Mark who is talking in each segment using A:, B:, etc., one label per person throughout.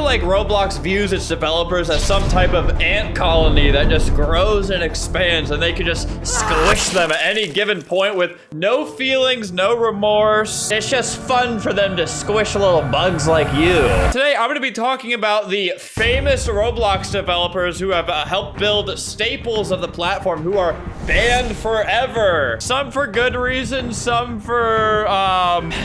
A: feel like Roblox views its developers as some type of ant colony that just grows and expands, and they can just squish them at any given point with no feelings, no remorse. It's just fun for them to squish little bugs like you. Today, I'm gonna be talking about the famous Roblox developers who have helped build staples of the platform who are banned forever. Some for good reason, some for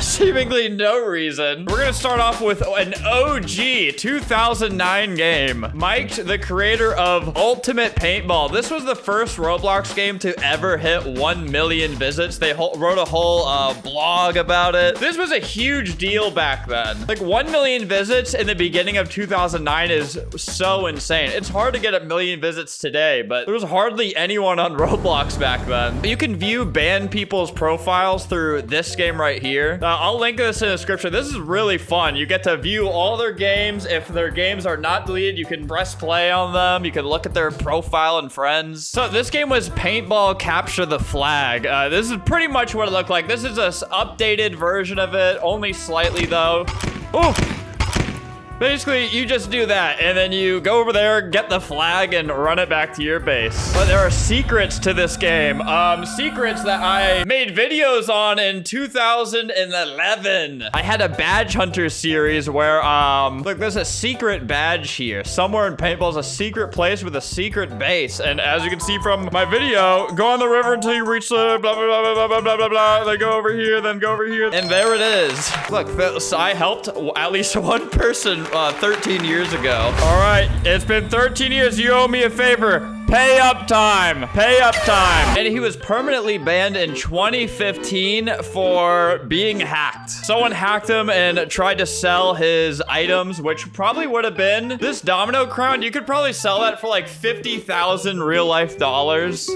A: seemingly no reason. We're gonna start off with an OG 2009 game. Mike, the creator of Ultimate Paintball. This was the first Roblox game to ever hit 1 million visits. They wrote a whole blog about it. This was a huge deal back then. Like 1 million visits in the beginning of 2009 is so insane. It's hard to get 1 million visits today, but there was hardly anyone on Roblox back then. You can view banned people's profiles through this game right here. I'll link this in the description. This is really fun. You get to view all their games. If their games are not deleted, you can press play on them. You can look at their profile and friends. So this game was Paintball Capture the Flag. This is pretty much what it looked like. This is an updated version of it, only slightly though. Oh! Basically, you just do that, and then you go over there, get the flag, and run it back to your base. But there are secrets to this game. Secrets that I made videos on in 2011. I had a badge hunter series where, look, there's a secret badge here. Somewhere in Paintball is a secret place with a secret base. And as you can see from my video, go on the river until you reach the blah, blah, blah, blah, blah, blah, blah, blah. Then go over here, then go over here. And there it is. Look, I helped at least one person 13 years ago. All right, it's been 13 years. You owe me a favor. Pay up time. Pay up time. And he was permanently banned in 2015 for being hacked. Someone hacked him and tried to sell his items, which probably would have been this domino crown. You could probably sell that for like 50,000 real life dollars.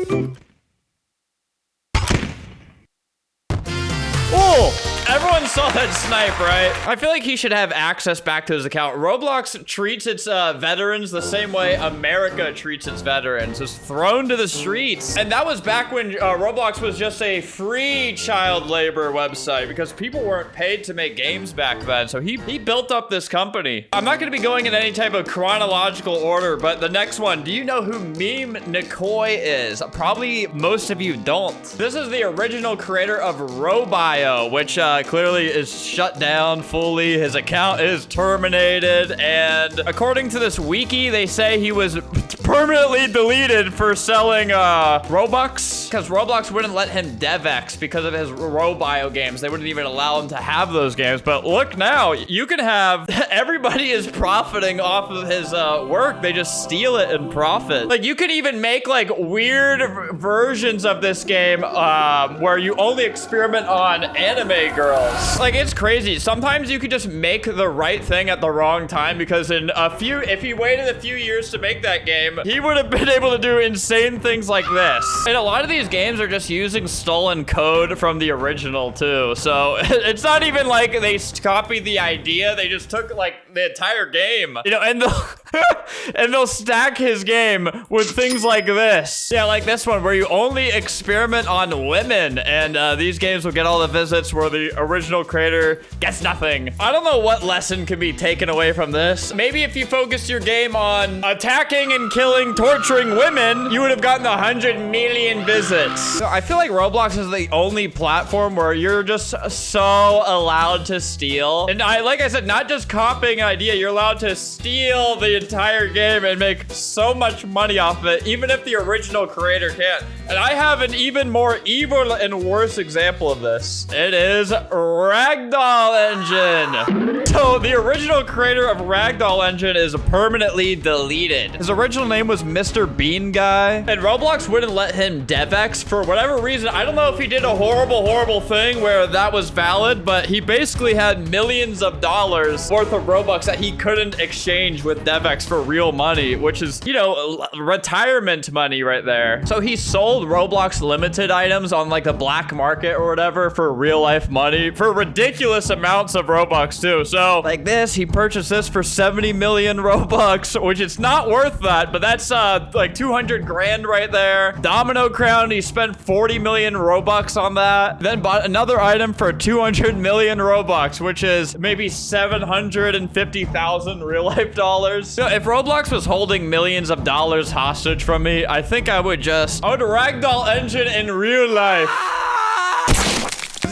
A: Oh! Everyone saw that snipe, right? I feel like he should have access back to his account. Roblox treats its veterans the same way America treats its veterans, just thrown to the streets. And that was back when Roblox was just a free child labor website because people weren't paid to make games back then. So he built up this company. I'm not gonna be going in any type of chronological order, but the next one, do you know who Meme Nikoi is? Probably most of you don't. This is the original creator of Robio, which clearly is shut down fully. His account is terminated, and according to this wiki, they say he was permanently deleted for selling Robux because Roblox wouldn't let him DevX because of his Robio games. They wouldn't even allow him to have those games. But look now, you can have everybody is profiting off of his work. They just steal it and profit. Like you could even make like weird versions of this game where you only experiment on anime girls. Like it's crazy. Sometimes you could just make the right thing at the wrong time because if he waited a few years to make that game, he would have been able to do insane things like this. And a lot of these games are just using stolen code from the original too. So it's not even like they copied the idea. They just took like the entire game, you know, and they'll stack his game with things like this. Yeah, like this one where you only experiment on women, and these games will get all the visits where the original creator gets nothing. I don't know what lesson can be taken away from this. Maybe if you focused your game on attacking and killing, torturing women, you would have gotten 100 million visits. So I feel like Roblox is the only platform where you're just so allowed to steal. And like I said, not just copying an idea, you're allowed to steal the entire game and make so much money off of it, even if the original creator can't. And I have an even more evil and worse example of this. It is Ragdoll Engine. So the original creator of Ragdoll Engine is permanently deleted. His original name was Mr. Bean Guy, and Roblox wouldn't let him DevX for whatever reason. I don't know if he did a horrible thing where that was valid, but he basically had millions of dollars worth of Robux that he couldn't exchange with DevX for real money, which is, you know, retirement money right there. So he sold sold Roblox limited items on like the black market or whatever for real life money for ridiculous amounts of Robux too. So like this, he purchased this for 70 million Robux, which it's not worth that, but that's like 200 grand right there. Domino crown, he spent 40 million Robux on that. Then bought another item for 200 million Robux, which is maybe 750,000 real life dollars. So if Roblox was holding millions of dollars hostage from me, I think I would ragdoll engine in real life.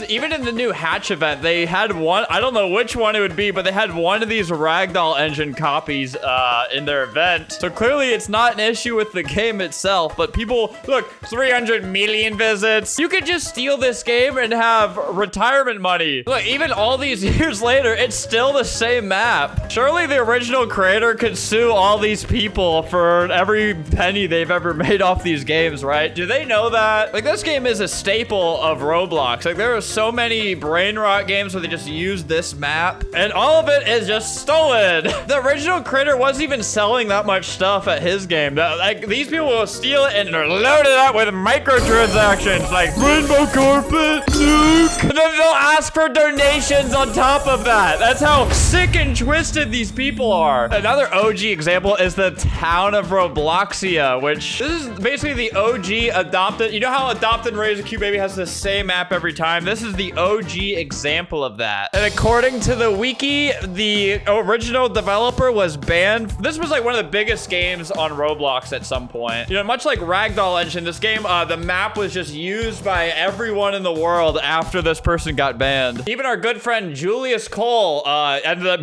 A: Even in the new hatch event, they had one, I don't know which one it would be, but they had one of these ragdoll engine copies in their event. So clearly it's not an issue with the game itself, but people, look, 300 million visits. You could just steal this game and have retirement money. Look, even all these years later, it's still the same map. Surely the original creator could sue all these people for every penny they've ever made off these games, right? Do they know that? Like, this game is a staple of Roblox. Like, there are so many brain rot games where they just use this map, and all of it is just stolen. The original creator wasn't even selling that much stuff at his game. Like, these people will steal it and load it up with microtransactions, like rainbow carpet, nuke. And then they'll ask for donations on top of that. That's how sick and twisted these people are. Another OG example is the town of Robloxia, which this is basically the OG adopted. You know how Adopt and Raise a Cute Baby has the same map every time? This is the OG example of that. And according to the wiki, the original developer was banned. This was like one of the biggest games on Roblox at some point. You know, much like Ragdoll Engine, this game, the map was just used by everyone in the world after this person got banned. Even our good friend Julius Cole ended up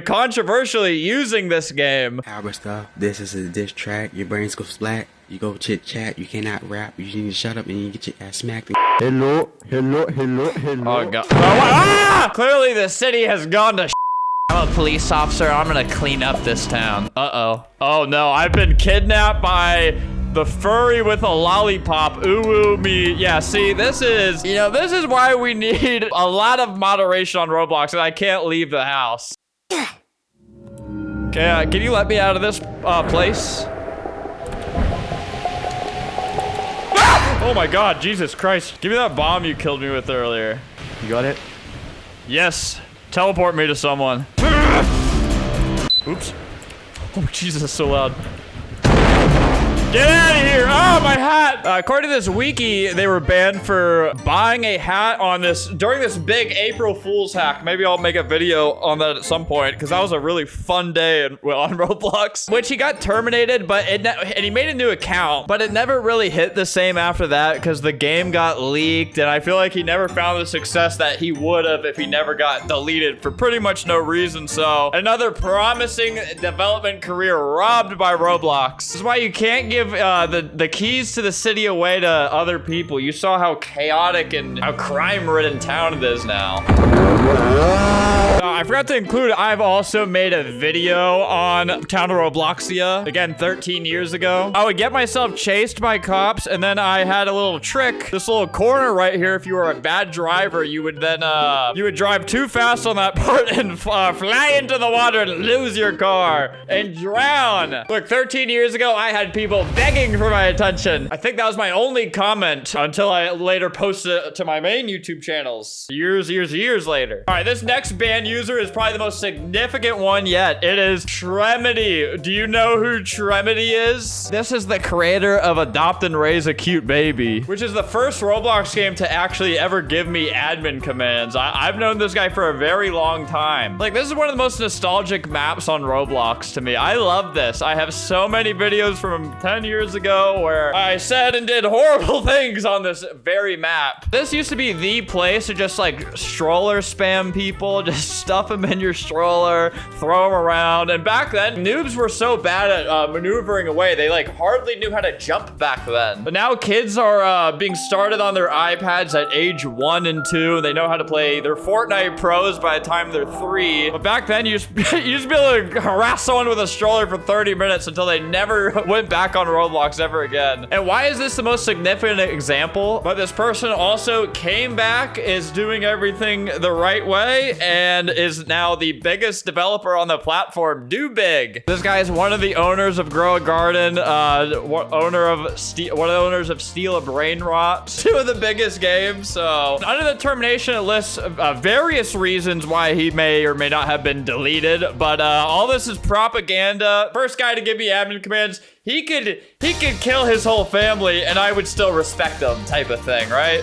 A: controversially using this game.
B: Albert stuff. This is a diss track. Your brains go splat. You go chit chat. You cannot rap. You need to shut up and you get your ass smacked.
C: Hello.
A: Oh god. Ah! Clearly the city has gone to I'm a police officer. I'm gonna clean up this town. Uh-oh. Oh no, I've been kidnapped by the furry with a lollipop. Ooh, me. Yeah, see, this is, you know, this is why we need a lot of moderation on Roblox, and I can't leave the house. Okay, can you let me out of this place? Oh my god, Jesus Christ. Give me that bomb you killed me with earlier.
C: You got it?
A: Yes. Teleport me to someone. Oops. Oh, Jesus, that's so loud. Get out of here! Oh, my hat! According to this wiki, they were banned for buying a hat on this during this big April Fool's hack. Maybe I'll make a video on that at some point because that was a really fun day on Roblox. Which he got terminated, but and he made a new account, but it never really hit the same after that because the game got leaked, and I feel like he never found the success that he would have if he never got deleted for pretty much no reason. So another promising development career robbed by Roblox. This is why you can't give the keys to the city away to other people. You saw how chaotic and how crime-ridden town it is now. I forgot to include, I've also made a video on town of Robloxia, again, 13 years ago. I would get myself chased by cops, and then I had a little trick. This little corner right here, if you were a bad driver, you would then, you would drive too fast on that part and fly into the water and lose your car and drown. Look, 13 years ago, I had people begging for my attention. I think that was my only comment until I later posted it to my main YouTube channels. Years later. All right, this next banned user is probably the most significant one yet. It is Tremedy. Do you know who Tremedy is? This is the creator of Adopt and Raise a Cute Baby, which is the first Roblox game to actually ever give me admin commands. I've known this guy for a very long time. Like, this is one of the most nostalgic maps on Roblox to me. I love this. I have so many videos from 10 years ago where I said and did horrible things on this very map. This used to be the place to just like stroller spam people, just stuff them in your stroller, throw them around. And back then, noobs were so bad at maneuvering away, they like hardly knew how to jump back then. But now kids are being started on their iPads at age 1 and 2. They know how to play. They're Fortnite pros by the time they're 3. But back then, you just be able to harass someone with a stroller for 30 minutes until they never went back on Roblox ever again. And why is this the most significant example? But this person also came back, is doing everything the right way, and is now the biggest developer on the platform. Do big. This guy is one of the owners of Grow a Garden, one of the owners of Steal a Brain Rot. Two of the biggest games. So under the termination, it lists various reasons why he may or may not have been deleted. But all this is propaganda. First guy to give me admin commands. He could kill his whole family and I would still respect him, type of thing, right?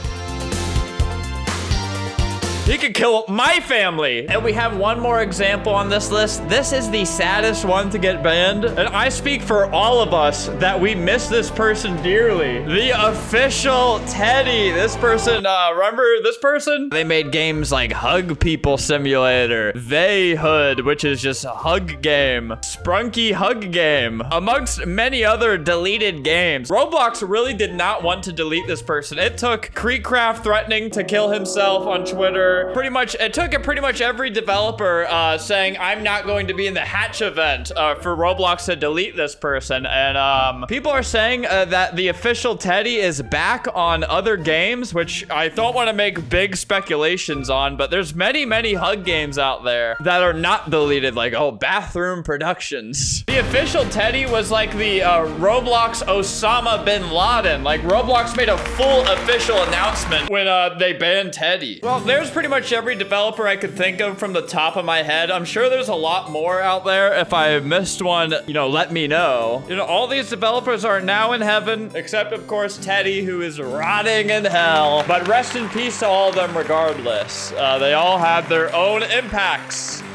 A: He could kill my family. And we have one more example on this list. This is the saddest one to get banned. And I speak for all of us that we miss this person dearly. The official Teddy. This person, remember this person? They made games like Hug People Simulator, They Hood, which is just a hug game, Sprunky Hug Game, amongst many other deleted games. Roblox really did not want to delete this person. It took Creekcraft threatening to kill himself on Twitter. It took pretty much every developer saying, I'm not going to be in the Hatch event for Roblox to delete this person. And people are saying that the official Teddy is back on other games, which I don't want to make big speculations on, but there's many hug games out there that are not deleted, like, oh, Bathroom Productions. The official Teddy was like the Roblox Osama bin Laden. Like, Roblox made a full official announcement when they banned Teddy. Well, there's pretty much every developer I could think of from the top of my head. I'm sure there's a lot more out there. If I missed one, you know, let me know. You know, all these developers are now in heaven, except of course Teddy, who is rotting in hell. But rest in peace to all of them regardless. They all have their own impacts.